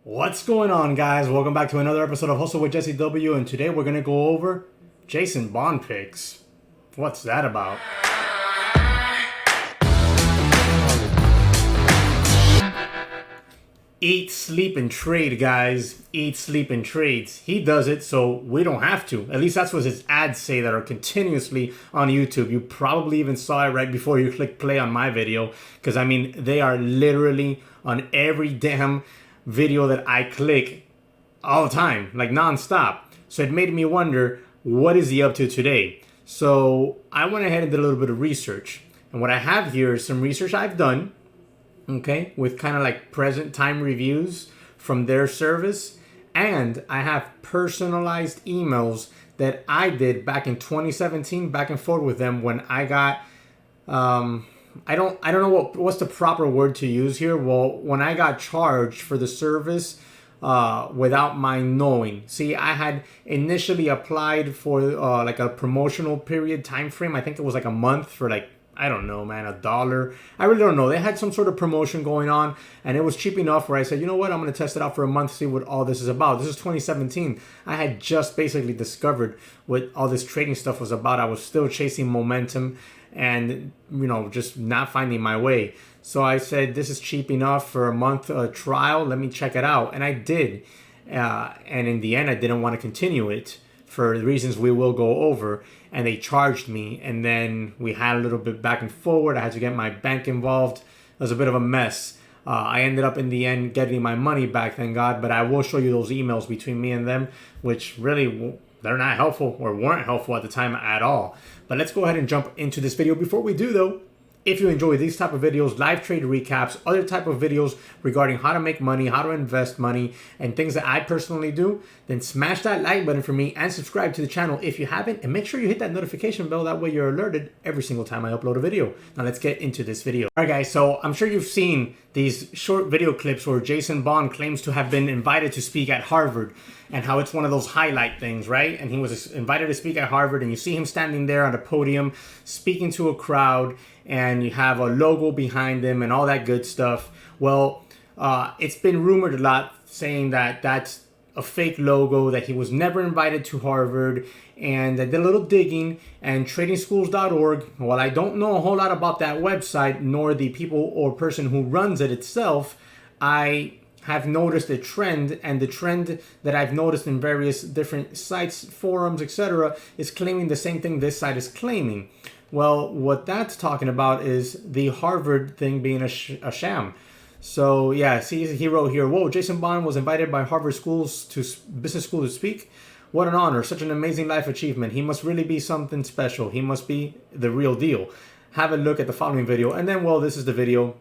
What's going on, guys? Welcome back to another episode of Hustle with JesseW, and today we're gonna go over Jason Bond picks. What's that about? Eat, sleep, and trade, guys. Eat, sleep, and trades. He does it, so we don't have to. At least that's what his ads say that are continuously on YouTube. You probably even saw it right before you click play on my video, because I mean, they are literally on every damn video that I click all the time, like non-stop. So it made me wonder, what is he up to today? So I went ahead and did a little bit of research. And what I have here is some research I've done, okay, with kind of like present time reviews from their service. And I have personalized emails that I did back in 2017, back and forth with them when I got, I don't know what's the proper word to use here. Well, when I got charged for the service without my knowing. See, I had initially applied for like a promotional period time frame. I think it was like a month for like, I don't know, man, $1. I really don't know. They had some sort of promotion going on, and it was cheap enough where I said, you know what, I'm going to test it out for a month, see what all this is about. This is 2017. I had just basically discovered what all this trading stuff was about. I was still chasing momentum and, you know, just not finding my way. So I said, this is cheap enough for a month trial. Let me check it out. And I did. And in the end, I didn't want to continue it for the reasons we will go over. And they charged me. And then we had a little bit back and forward. I had to get my bank involved. It was a bit of a mess. I ended up in the end getting my money back, thank God. But I will show you those emails between me and them, which really, they're not helpful or weren't helpful at the time at all. But let's go ahead and jump into this video. Before we do though, if you enjoy these type of videos, live trade recaps, other type of videos regarding how to make money, how to invest money, and things that I personally do, then smash that like button for me and subscribe to the channel if you haven't, and make sure you hit that notification bell. That way you're alerted every single time I upload a video. Now let's get into this video. All right, guys, so I'm sure you've seen these short video clips where Jason Bond claims to have been invited to speak at Harvard, and how it's one of those highlight things, right? And he was invited to speak at Harvard, and you see him standing there on the podium speaking to a crowd, and you have a logo behind him and all that good stuff. Well, it's been rumored a lot saying that that's a fake logo, that he was never invited to Harvard. And I did a little digging, and tradingschools.org, while I don't know a whole lot about that website, nor the people or person who runs it itself, I have noticed a trend, and the trend that I've noticed in various different sites, forums, etc., is claiming the same thing this site is claiming. Well, what that's talking about is the Harvard thing being a sham. So yeah, see, he wrote here, whoa, Jason Bond was invited by Harvard Business School to speak. What an honor, such an amazing life achievement. He must really be something special. He must be the real deal. Have a look at the following video. And then, well, this is the video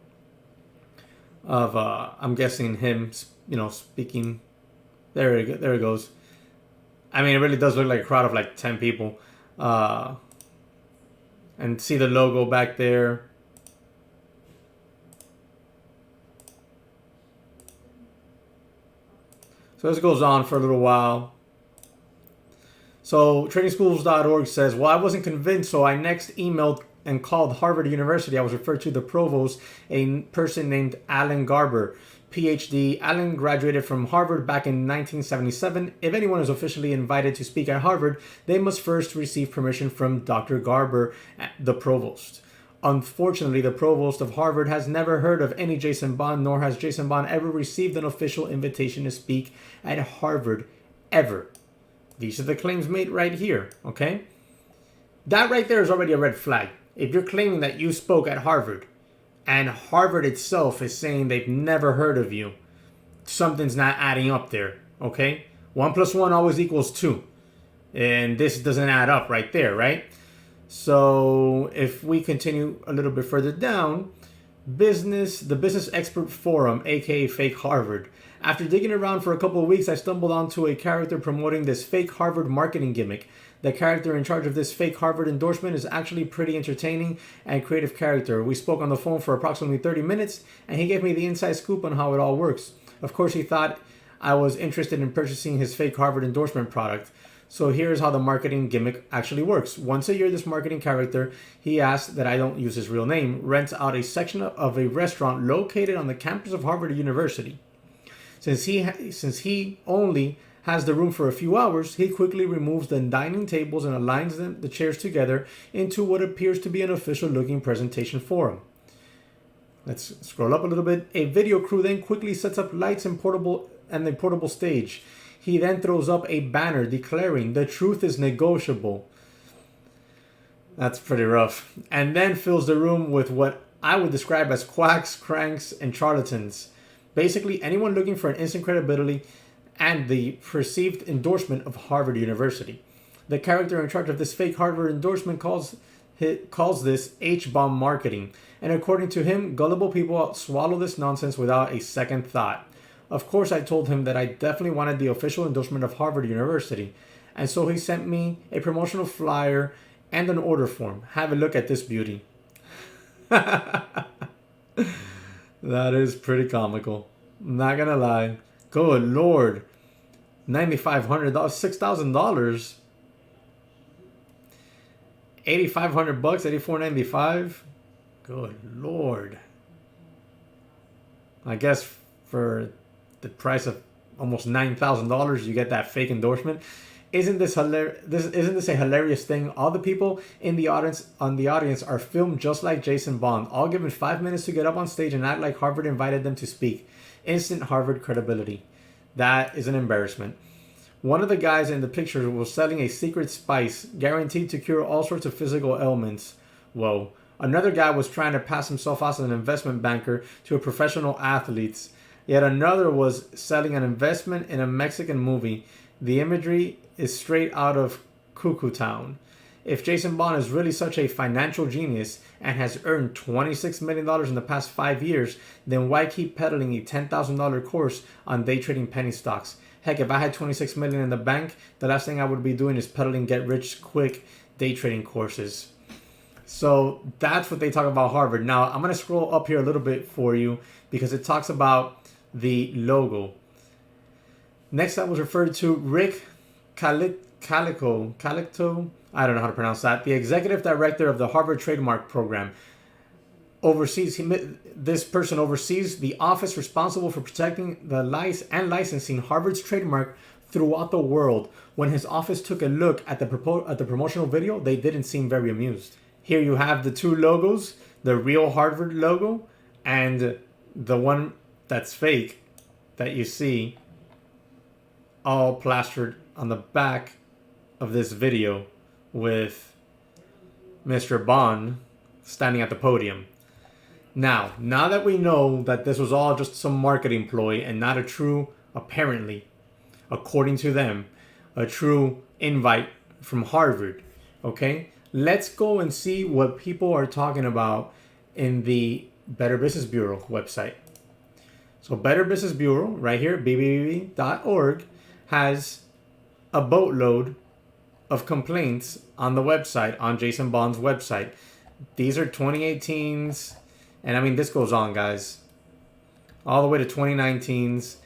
of, I'm guessing him, you know, speaking. There it goes. I mean, it really does look like a crowd of like 10 people. And see the logo back there. So this goes on for a little while. So tradingschools.org says, well, I wasn't convinced, so I next emailed and called Harvard University. I was referred to the provost, a person named Alan Garber, PhD. Alan graduated from Harvard back in 1977. If anyone is officially invited to speak at Harvard, they must first receive permission from Dr. Garber, the provost. Unfortunately, the provost of Harvard has never heard of any Jason Bond, nor has Jason Bond ever received an official invitation to speak at Harvard, ever. These are the claims made right here, okay? That right there is already a red flag. If you're claiming that you spoke at Harvard, and Harvard itself is saying they've never heard of you, something's not adding up there, okay? 1 + 1 always equals 2. And this doesn't add up right there, right? So if we continue a little bit further down, the Business Expert Forum, aka Fake Harvard. After digging around for a couple of weeks, I stumbled onto a character promoting this fake Harvard marketing gimmick. The character in charge of this fake Harvard endorsement is actually pretty entertaining and creative character. We spoke on the phone for approximately 30 minutes, and he gave me the inside scoop on how it all works. Of course, he thought I was interested in purchasing his fake Harvard endorsement product. So here's how the marketing gimmick actually works. Once a year, this marketing character, he asks that I don't use his real name, rents out a section of a restaurant located on the campus of Harvard University. Since he only has the room for a few hours, he quickly removes the dining tables and aligns the chairs together into what appears to be an official-looking presentation forum. Let's scroll up a little bit. A video crew then quickly sets up lights and the portable stage. He then throws up a banner declaring the truth is negotiable. That's pretty rough. And then fills the room with what I would describe as quacks, cranks, and charlatans. Basically, anyone looking for an instant credibility and the perceived endorsement of Harvard University. The character in charge of this fake Harvard endorsement calls this H-bomb marketing. And according to him, gullible people swallow this nonsense without a second thought. Of course, I told him that I definitely wanted the official endorsement of Harvard University. And so he sent me a promotional flyer and an order form. Have a look at this beauty. That is pretty comical. Not gonna lie. Good Lord. $9,500, $6,000. $8,500, $8,495. Good Lord. I guess for the price of almost $9,000, you get that fake endorsement. Isn't this hilarious? Isn't this a hilarious thing? All the people in the audience are filmed just like Jason Bond, all given 5 minutes to get up on stage and act like Harvard invited them to speak. Instant Harvard credibility. That is an embarrassment. One of the guys in the picture was selling a secret spice guaranteed to cure all sorts of physical ailments. Whoa. Another guy was trying to pass himself off as an investment banker to a professional athlete. Yet another was selling an investment in a Mexican movie. The imagery is straight out of Cuckoo Town. If Jason Bond is really such a financial genius and has earned $26 million in the past 5 years, then why keep peddling a $10,000 course on day trading penny stocks? Heck, if I had $26 million in the bank, the last thing I would be doing is peddling get rich quick day trading courses. So that's what they talk about Harvard. Now, I'm going to scroll up here a little bit for you because it talks about the logo. Next up was referred to Rick Calico, I don't know how to pronounce that. The executive director of the Harvard Trademark Program. This person oversees the office responsible for protecting the and licensing Harvard's trademark throughout the world. When his office took a look at the promotional video, they didn't seem very amused. Here you have the two logos, the real Harvard logo and the one that's fake that you see all plastered on the back of this video with Mr. Bond standing at the podium. Now that we know that this was all just some marketing ploy and not a true, apparently, according to them, a true invite from Harvard, okay? Let's go and see what people are talking about in the Better Business Bureau website. So Better Business Bureau, right here, bbb.org, has a boatload of complaints on the website, on Jason Bond's website. These are 2018s, and I mean, this goes on, guys, all the way to 2019s.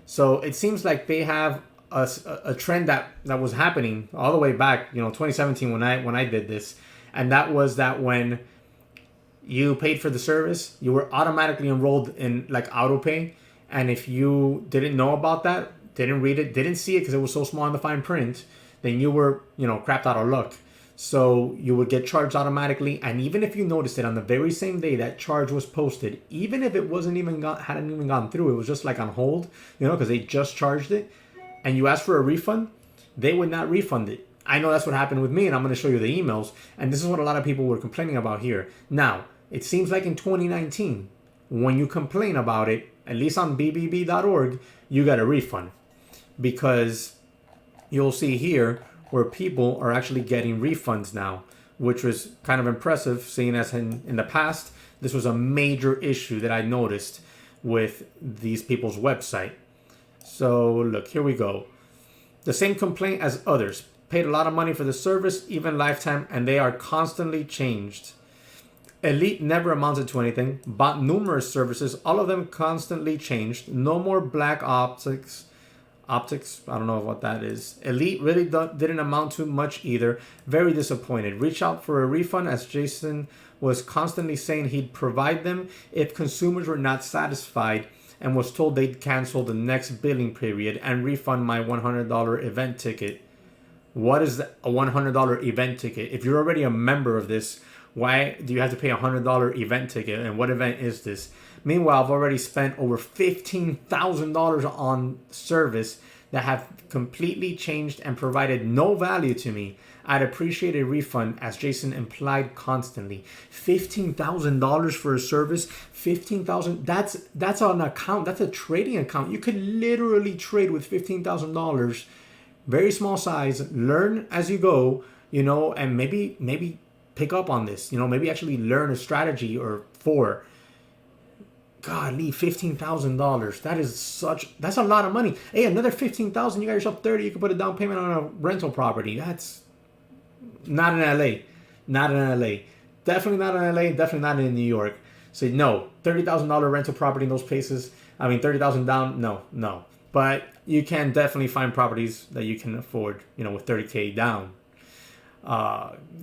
So it seems like they have a trend that was happening all the way back, 2017 when I did this, and that was that when you paid for the service, you were automatically enrolled in like autopay, and if you didn't know about that, didn't read it, didn't see it because it was so small in the fine print, then you were, crapped out of luck. So you would get charged automatically, and even if you noticed it on the very same day that charge was posted, even if it hadn't even gone through, it was just like on hold, because they just charged it, and you asked for a refund, they would not refund it. I know that's what happened with me, and I'm going to show you the emails, and this is what a lot of people were complaining about here. Now, it seems like in 2019, when you complain about it, at least on bbb.org, you got a refund, because you'll see here where people are actually getting refunds now, which was kind of impressive, seeing as in the past, this was a major issue that I noticed with these people's website. So look, here we go. The same complaint as others. Paid a lot of money for the service, even lifetime, and they are constantly changed. Elite never amounted to anything. Bought numerous services, all of them constantly changed. No more black optics, I don't know what that is. Elite really didn't amount to much either. Very disappointed. Reach out for a refund, as Jason was constantly saying he'd provide them if consumers were not satisfied. and was told they'd cancel the next billing period and refund my $100 event ticket. What is a $100 event ticket? If you're already a member of this, why do you have to pay a $100 event ticket? And what event is this? Meanwhile, I've already spent over $15,000 on service that have completely changed and provided no value to me. I'd appreciate a refund, as Jason implied constantly. $15,000 for a service, $15,000. That's an account. That's a trading account. You could literally trade with $15,000. Very small size. Learn as you go, and maybe pick up on this. Maybe actually learn a strategy or four. Golly, $15,000. That's a lot of money. Hey, another $15,000. You got yourself 30. You can put a down payment on a rental property. That's not in LA. Not in LA. Definitely not in LA. Definitely not in New York. So no, $30,000 rental property in those places. I mean, $30,000 down. No. But you can definitely find properties that you can afford, with $30K down.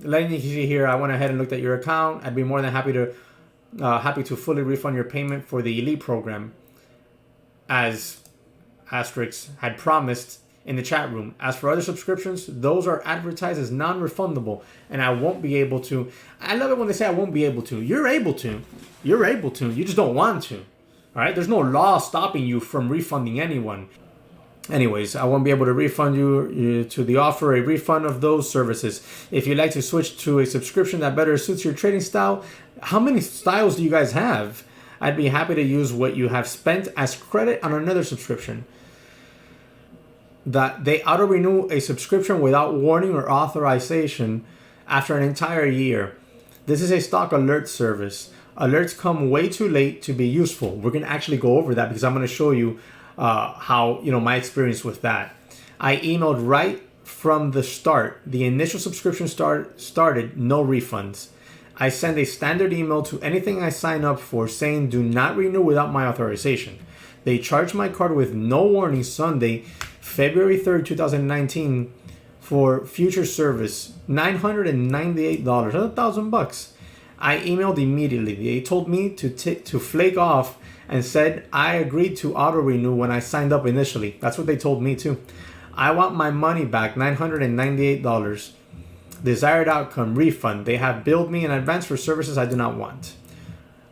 Letting you see here, I went ahead and looked at your account. I'd be more than happy to fully refund your payment for the Elite program, as Asterix had promised in the chat room. As for other subscriptions, those are advertised as non-refundable, and I won't be able to. I love it when they say I won't be able to. You're able to. You just don't want to. All right? There's no law stopping you from refunding anyone. Anyways, I won't be able to refund you to the offer a refund of those services. If you'd like to switch to a subscription that better suits your trading style, how many styles do you guys have? I'd be happy to use what you have spent as credit on another subscription. That they auto-renew a subscription without warning or authorization after an entire year. This is a stock alert service. Alerts come way too late to be useful. We're going to actually go over that because I'm going to show you how, my experience with that. I emailed right from the start. The initial subscription started, no refunds. I send a standard email to anything I sign up for saying do not renew without my authorization. They charged my card with no warning Sunday, February 3rd, 2019 for future service, $998, $1,000. I emailed immediately. They told me to flake off and said I agreed to auto renew when I signed up initially. That's what they told me too. I want my money back, $998. Desired outcome, refund. They have billed me in advance for services I do not want.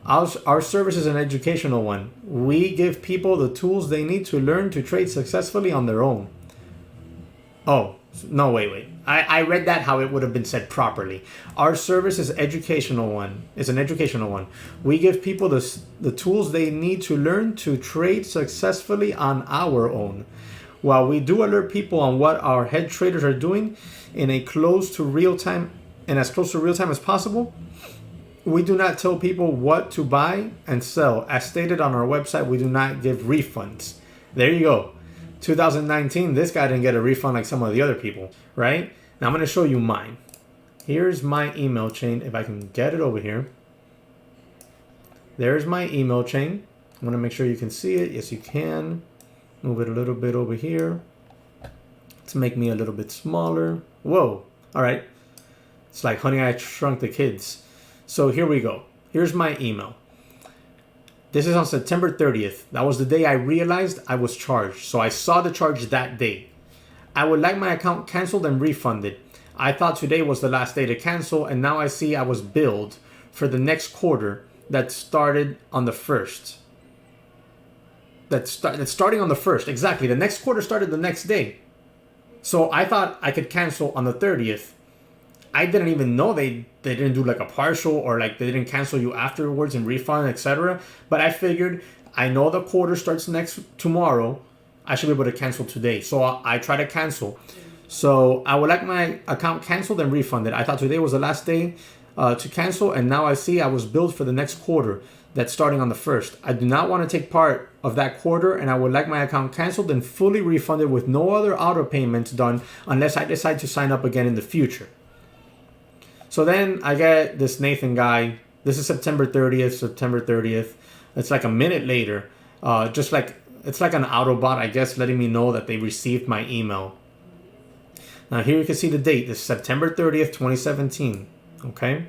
Our service is an educational one. We give people the tools they need to learn to trade successfully on their own. Oh, no, wait. I read that how it would have been said properly. Our service is educational one. It's an educational one. We give people the tools they need to learn to trade successfully on our own. While we do alert people on what our head traders are doing in as close to real time as possible, we do not tell people what to buy and sell. As stated on our website, we do not give refunds. There you go. 2019, this guy didn't get a refund like some of the other people, right? Now I'm going to show you mine. Here's my email chain. If I can get it over here. There's my email chain. I want to make sure you can see it. Yes, you can. Move it a little bit over here to make me a little bit smaller. Whoa. All right. It's like Honey, I Shrunk the Kids. So here we go. Here's my email. This is on September 30th. That was the day I realized I was charged. So I saw the charge that day. I would like my account canceled and refunded. I thought today was the last day to cancel, and now I see I was billed for the next quarter that started on the 1st. That's starting on the 1st. Exactly. The next quarter started the next day. So I thought I could cancel on the 30th. I didn't even know they didn't do like a partial or like they didn't cancel you afterwards and refund, etc. But I figured I know the quarter starts tomorrow. I should be able to cancel today. So I try to cancel. So I would like my account canceled and refunded. I thought today was the last day to cancel, and now I see I was billed for the next quarter that's starting on the 1st. I do not want to take part of that quarter, and I would like my account canceled and fully refunded with no other auto payments done unless I decide to sign up again in the future. So then I get this Nathan guy. This is September 30th. It's like a minute later. It's like an Autobot, I guess, letting me know that they received my email. Now here you can see the date. This is September 30th, 2017. Okay.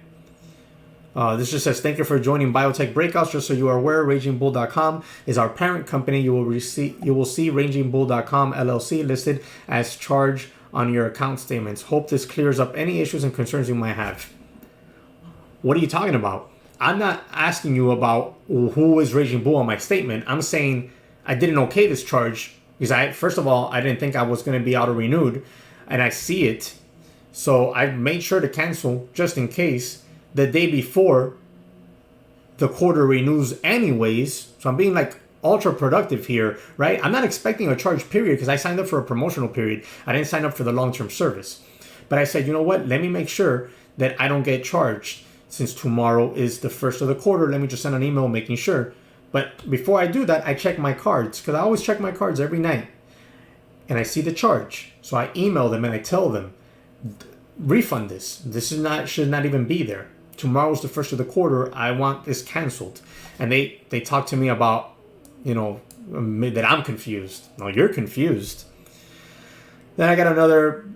This just says, thank you for joining Biotech Breakouts. Just so you are aware, RagingBull.com is our parent company. You will see RagingBull.com LLC listed as charged on your account statements. Hope this clears up any issues and concerns you might have. What are you talking about? I'm not asking you about who is Raging Bull on my statement. I'm saying I didn't okay this charge because first of all, I didn't think I was going to be auto-renewed, and I see it. So I made sure to cancel just in case the day before the quarter renews anyways. So I'm being like ultra productive here, right? I'm not expecting a charge period because I signed up for a promotional period. I didn't sign up for the long-term service. But I said, you know what? Let me make sure that I don't get charged. Since tomorrow is the first of the quarter, let me just send an email making sure. But before I do that, I check my cards because I always check my cards every night. And I see the charge. So I email them and I tell them, refund this. This should not even be there. Tomorrow's the first of the quarter. I want this canceled. And they talk to me about, that I'm confused. No, you're confused. Then I got another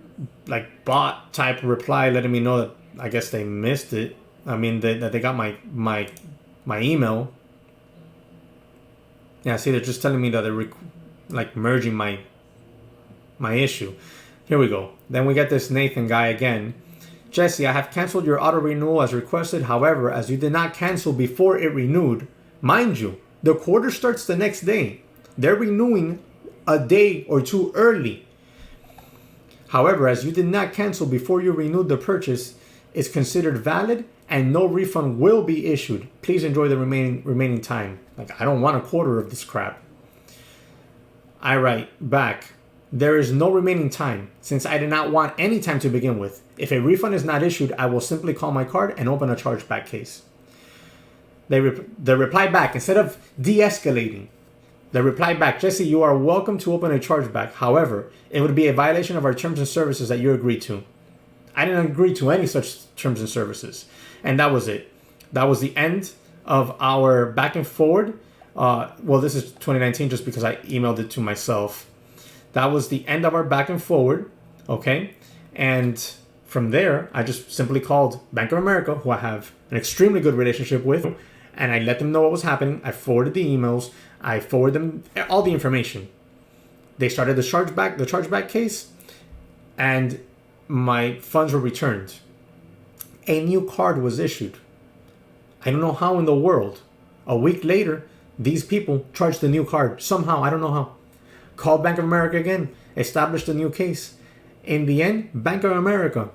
like bot type reply letting me know that I guess they missed it. I mean, that they got my email. Yeah, see, they're just telling me that they're merging my issue. Here we go. Then we get this Nathan guy again. Jesse, I have canceled your auto renewal as requested. However, as you did not cancel before it renewed, mind you, the quarter starts the next day. They're renewing a day or two early. However, as you did not cancel before you renewed the purchase, it's considered valid and no refund will be issued. Please enjoy the remaining time. Like, I don't want a quarter of this crap. I write back, there is no remaining time since I did not want any time to begin with. If a refund is not issued, I will simply call my card and open a chargeback case. They reply back, instead of de-escalating, they reply back, Jesse, you are welcome to open a chargeback. However, it would be a violation of our terms and services that you agreed to. I didn't agree to any such terms and services. And that was it. That was the end of our back and forward. Well, this is 2019 just because I emailed it to myself. That was the end of our back and forward. Okay. And from there, I just simply called Bank of America, who I have an extremely good relationship with, and I let them know what was happening. I forwarded the emails. I forwarded them all the information. They started the chargeback case, and my funds were returned. A new card was issued. I don't know how in the world. A week later, these people charged the new card. Somehow, I don't know how. Called Bank of America again. Established a new case. In the end, Bank of America,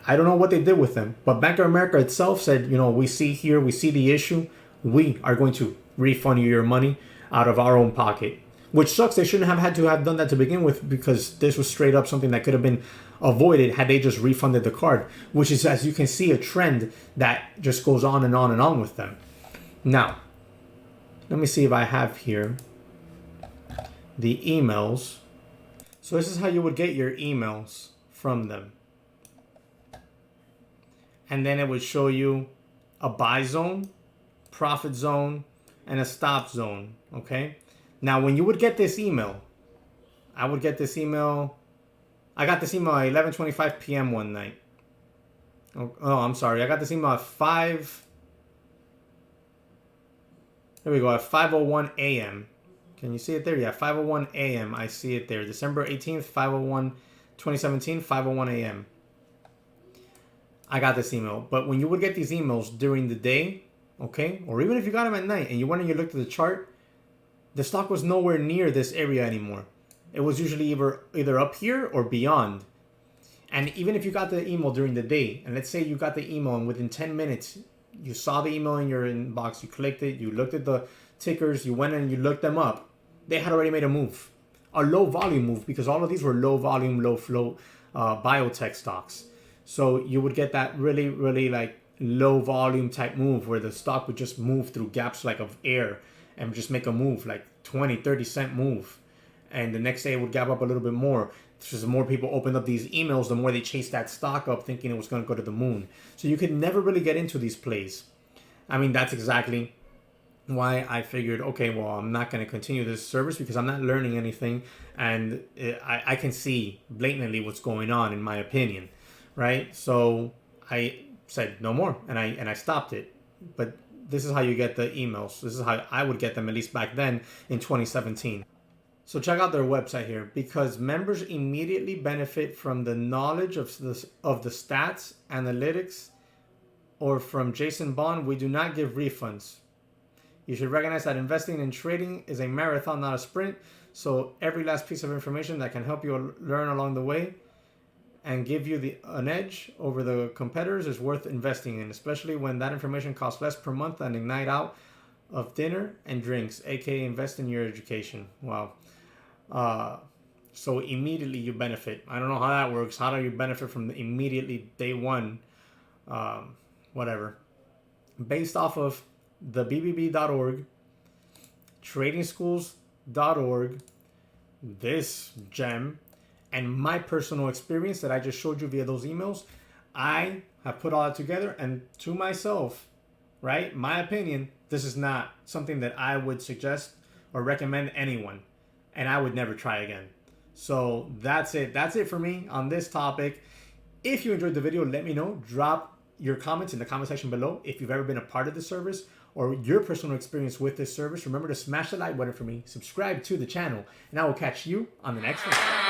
I don't know what they did with them, but Bank of America itself said, we see the issue. We are going to refund you your money out of our own pocket. Which sucks. They shouldn't have had to have done that to begin with, because this was straight up something that could have been avoided had they just refunded the card, which is, as you can see, a trend that just goes on and on and on with them. Now, let me see if I have here the emails. So this is how you would get your emails from them. And then it would show you a buy zone, profit zone, and a stop zone, okay? Now, when you would get this email, I got this email at 11:25 p.m. one night. Oh, I'm sorry. I got this email at 5:01 a.m. Can you see it there? Yeah, 5:01 a.m. I see it there. December 18th, 2017, 5:01 a.m. I got this email. But when you would get these emails during the day, okay, or even if you got them at night and you went and you looked at the chart, the stock was nowhere near this area anymore. It was usually either up here or beyond. And even if you got the email during the day, and let's say you got the email and within 10 minutes, you saw the email in your inbox, you clicked it, you looked at the tickers, you went and you looked them up, they had already made a move. A low volume move, because all of these were low volume, low flow biotech stocks. So you would get that really, really like low volume type move where the stock would just move through gaps like of air and just make a move, like 20, 30 cent move. And the next day it would gap up a little bit more. Just the more people opened up these emails, the more they chased that stock up thinking it was going to go to the moon. So you could never really get into these plays. I mean, that's exactly why I figured, okay, well, I'm not going to continue this service because I'm not learning anything. And I can see blatantly what's going on, in my opinion, right? So I said no more, and I stopped it. but this is how you get the emails. This is how I would get them, at least back then in 2017. So check out their website here, because members immediately benefit from the knowledge of the stats, analytics, or from Jason Bond. We do not give refunds. You should recognize that investing and trading is a marathon, not a sprint. So every last piece of information that can help you learn along the way and give you an edge over the competitors is worth investing in, especially when that information costs less per month than a night out of dinner and drinks, aka invest in your education. Wow. So immediately you benefit. I don't know how that works. How do you benefit from the immediately day one? Whatever. Based off of the BBB.org, tradingschools.org, this gem, and my personal experience that I just showed you via those emails, I have put all that together, and to myself, right, my opinion, this is not something that I would suggest or recommend anyone, and I would never try again. So that's it. That's it for me on this topic. If you enjoyed the video, let me know. Drop your comments in the comment section below if you've ever been a part of this service or your personal experience with this service. Remember to smash the like button for me, subscribe to the channel, and I will catch you on the next one.